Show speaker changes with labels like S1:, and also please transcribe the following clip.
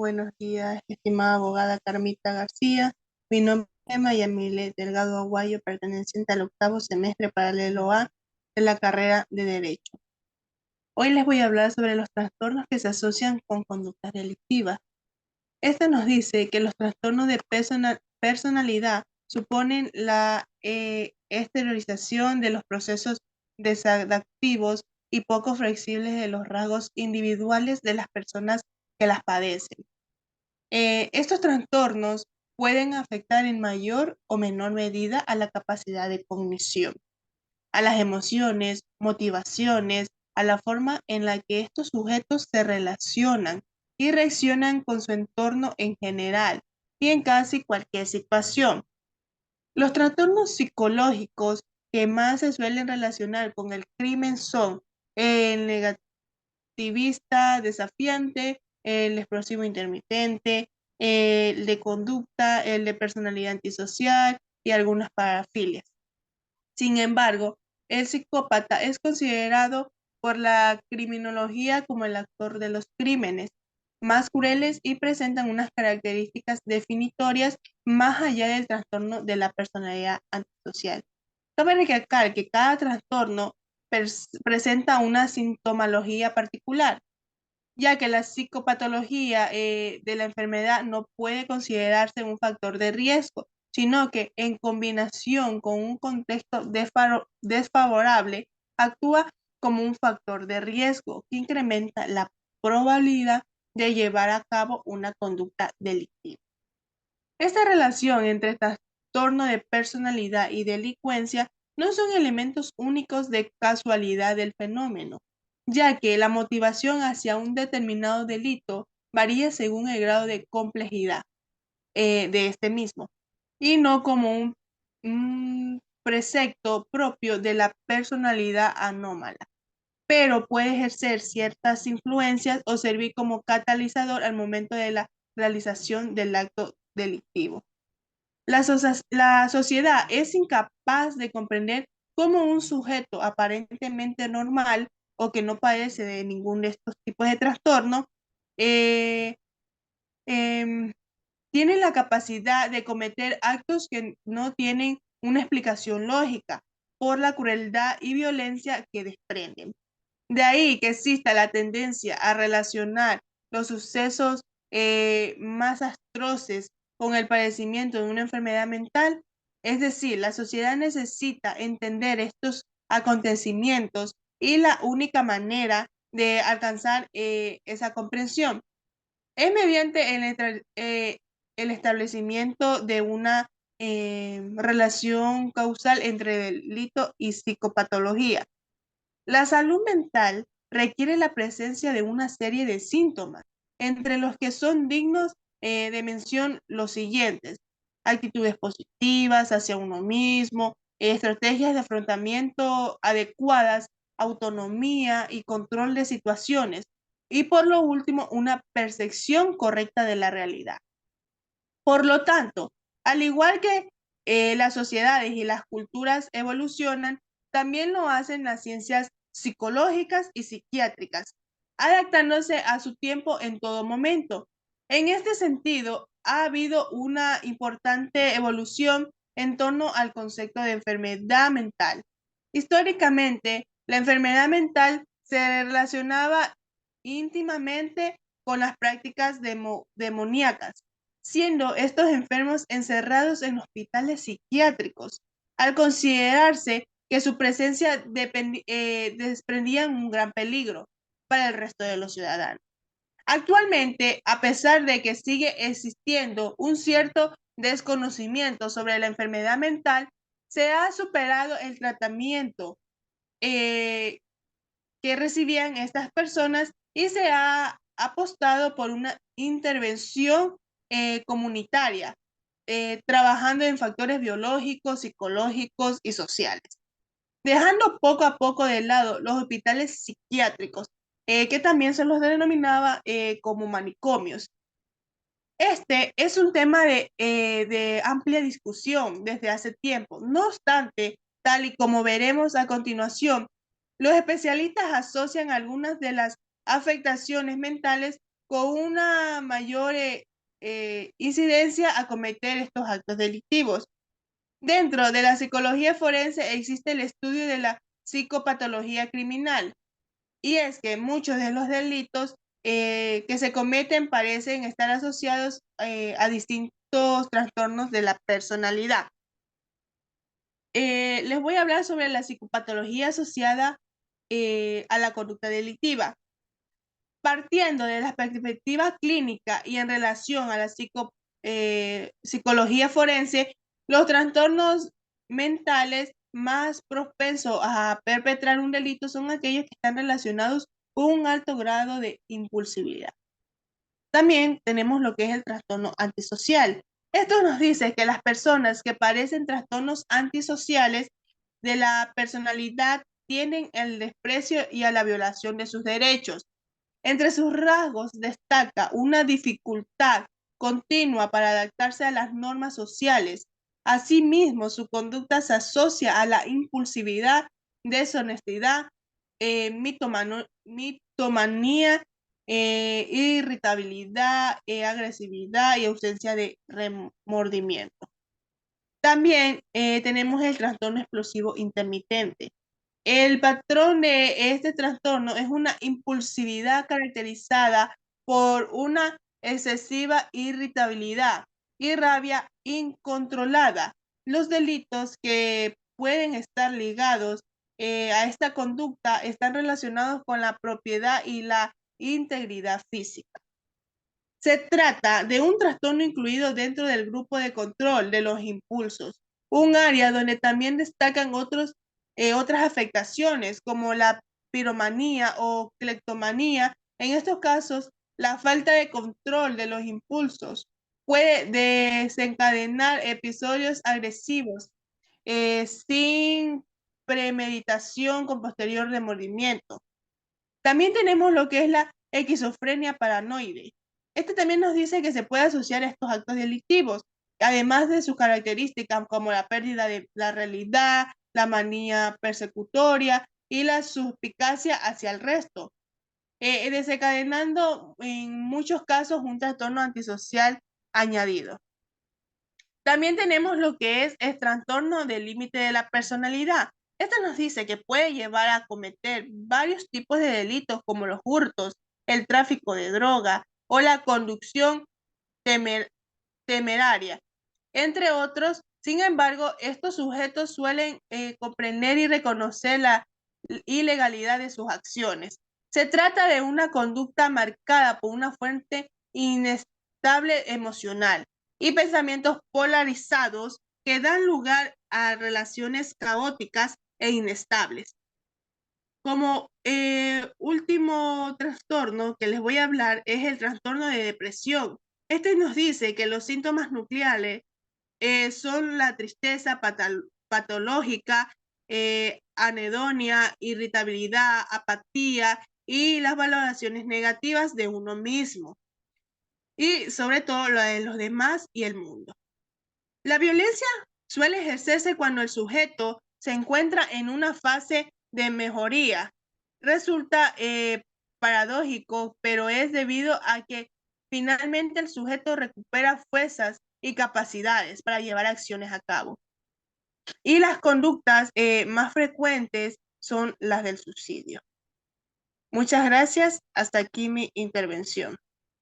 S1: buenos días, estimada abogada Carmita García. Mi nombre es Mayamile Delgado Aguayo, perteneciente al octavo semestre paralelo A de la carrera de Derecho. Hoy les voy a hablar sobre los trastornos que se asocian con conductas delictivas. Este nos dice que los trastornos de personalidad suponen la exteriorización de los procesos desadaptivos y poco flexibles de los rasgos individuales de las personas que las padecen. Estos trastornos pueden afectar en mayor o menor medida a la capacidad de cognición, a las emociones, motivaciones, a la forma en la que estos sujetos se relacionan y reaccionan con su entorno en general y en casi cualquier situación. Los trastornos psicológicos que más se suelen relacionar con el crimen son el negativista desafiante, el explosivo intermitente, el de conducta, el de personalidad antisocial y algunas parafilias. Sin embargo, el psicópata es considerado por la criminología como el actor de los crímenes más crueles y presentan unas características definitorias más allá del trastorno de la personalidad antisocial. Cabe recalcar que cada trastorno presenta una sintomología particular, ya que la psicopatología de la enfermedad no puede considerarse un factor de riesgo, sino que en combinación con un contexto desfavorable actúa como un factor de riesgo que incrementa la probabilidad de llevar a cabo una conducta delictiva. Esta relación entre trastorno de personalidad y delincuencia no son elementos únicos de casualidad del fenómeno, ya que la motivación hacia un determinado delito varía según el grado de complejidad de este mismo, y no como un precepto propio de la personalidad anómala, pero puede ejercer ciertas influencias o servir como catalizador al momento de la realización del acto delictivo. La sociedad es incapaz de comprender cómo un sujeto aparentemente normal o que no padece de ningún de estos tipos de trastorno eh, em, tiene la capacidad de cometer actos que no tienen una explicación lógica por la crueldad y violencia que desprenden. De ahí que exista la tendencia a relacionar los sucesos más atroces con el padecimiento de una enfermedad mental. Es decir, la sociedad necesita entender estos acontecimientos y la única manera de alcanzar esa comprensión es mediante el establecimiento de una relación causal entre delito y psicopatología. La salud mental requiere la presencia de una serie de síntomas, entre los que son dignos de mención los siguientes: actitudes positivas hacia uno mismo, estrategias de afrontamiento adecuadas, autonomía y control de situaciones, y por lo último, una percepción correcta de la realidad. Por lo tanto, al igual que las sociedades y las culturas evolucionan, también lo hacen las ciencias psicológicas y psiquiátricas, adaptándose a su tiempo en todo momento. En este sentido, ha habido una importante evolución en torno al concepto de enfermedad mental. Históricamente, la enfermedad mental se relacionaba íntimamente con las prácticas demoníacas, siendo estos enfermos encerrados en hospitales psiquiátricos, al considerarse que su presencia desprendía un gran peligro para el resto de los ciudadanos. Actualmente, a pesar de que sigue existiendo un cierto desconocimiento sobre la enfermedad mental, se ha superado el tratamiento eh, que recibían estas personas y se ha apostado por una intervención comunitaria, trabajando en factores biológicos, psicológicos y sociales, dejando poco a poco de lado los hospitales psiquiátricos, que también se los denominaba como manicomios. Este es un tema de amplia discusión desde hace tiempo. No obstante, tal y como veremos a continuación, los especialistas asocian algunas de las afectaciones mentales con una mayor incidencia a cometer estos actos delictivos. Dentro de la psicología forense existe el estudio de la psicopatología criminal, y es que muchos de los delitos que se cometen parecen estar asociados a distintos trastornos de la personalidad. Les voy a hablar sobre la psicopatología asociada a la conducta delictiva. Partiendo de la perspectiva clínica y en relación a la psicología forense, los trastornos mentales más propensos a perpetrar un delito son aquellos que están relacionados con un alto grado de impulsividad. También tenemos lo que es el trastorno antisocial. Esto nos dice que las personas que padecen trastornos antisociales de la personalidad tienden al desprecio y a la violación de sus derechos. Entre sus rasgos destaca una dificultad continua para adaptarse a las normas sociales. Asimismo, su conducta se asocia a la impulsividad, deshonestidad, mitomanía, irritabilidad, agresividad y ausencia de remordimiento. También tenemos el trastorno explosivo intermitente. El patrón de este trastorno es una impulsividad caracterizada por una excesiva irritabilidad y rabia incontrolada. Los delitos que pueden estar ligados a esta conducta están relacionados con la propiedad y la integridad física. Se trata de un trastorno incluido dentro del grupo de control de los impulsos, un área donde también destacan otras afectaciones como la piromanía o cleptomanía. En estos casos, la falta de control de los impulsos puede desencadenar episodios agresivos sin premeditación con posterior remordimiento. También tenemos lo que es la esquizofrenia paranoide. Este también nos dice que se puede asociar a estos actos delictivos, además de sus características como la pérdida de la realidad, la manía persecutoria y la suspicacia hacia el resto, desencadenando en muchos casos un trastorno antisocial añadido. También tenemos lo que es el trastorno del límite de la personalidad. Esto nos dice que puede llevar a cometer varios tipos de delitos como los hurtos, el tráfico de droga o la conducción temeraria, entre otros. Sin embargo, estos sujetos suelen comprender y reconocer la ilegalidad de sus acciones. Se trata de una conducta marcada por una fuente inestable emocional y pensamientos polarizados que dan lugar a relaciones caóticas e inestables. Como último trastorno que les voy a hablar es el trastorno de depresión. Este nos dice que los síntomas nucleares son la tristeza patológica, anedonia, irritabilidad, apatía y las valoraciones negativas de uno mismo. Y sobre todo lo de los demás y el mundo. La violencia suele ejercerse cuando el sujeto se encuentra en una fase de mejoría. Resulta paradójico, pero es debido a que finalmente el sujeto recupera fuerzas y capacidades para llevar acciones a cabo. Y las conductas más frecuentes son las del suicidio. Muchas gracias. Hasta aquí mi intervención.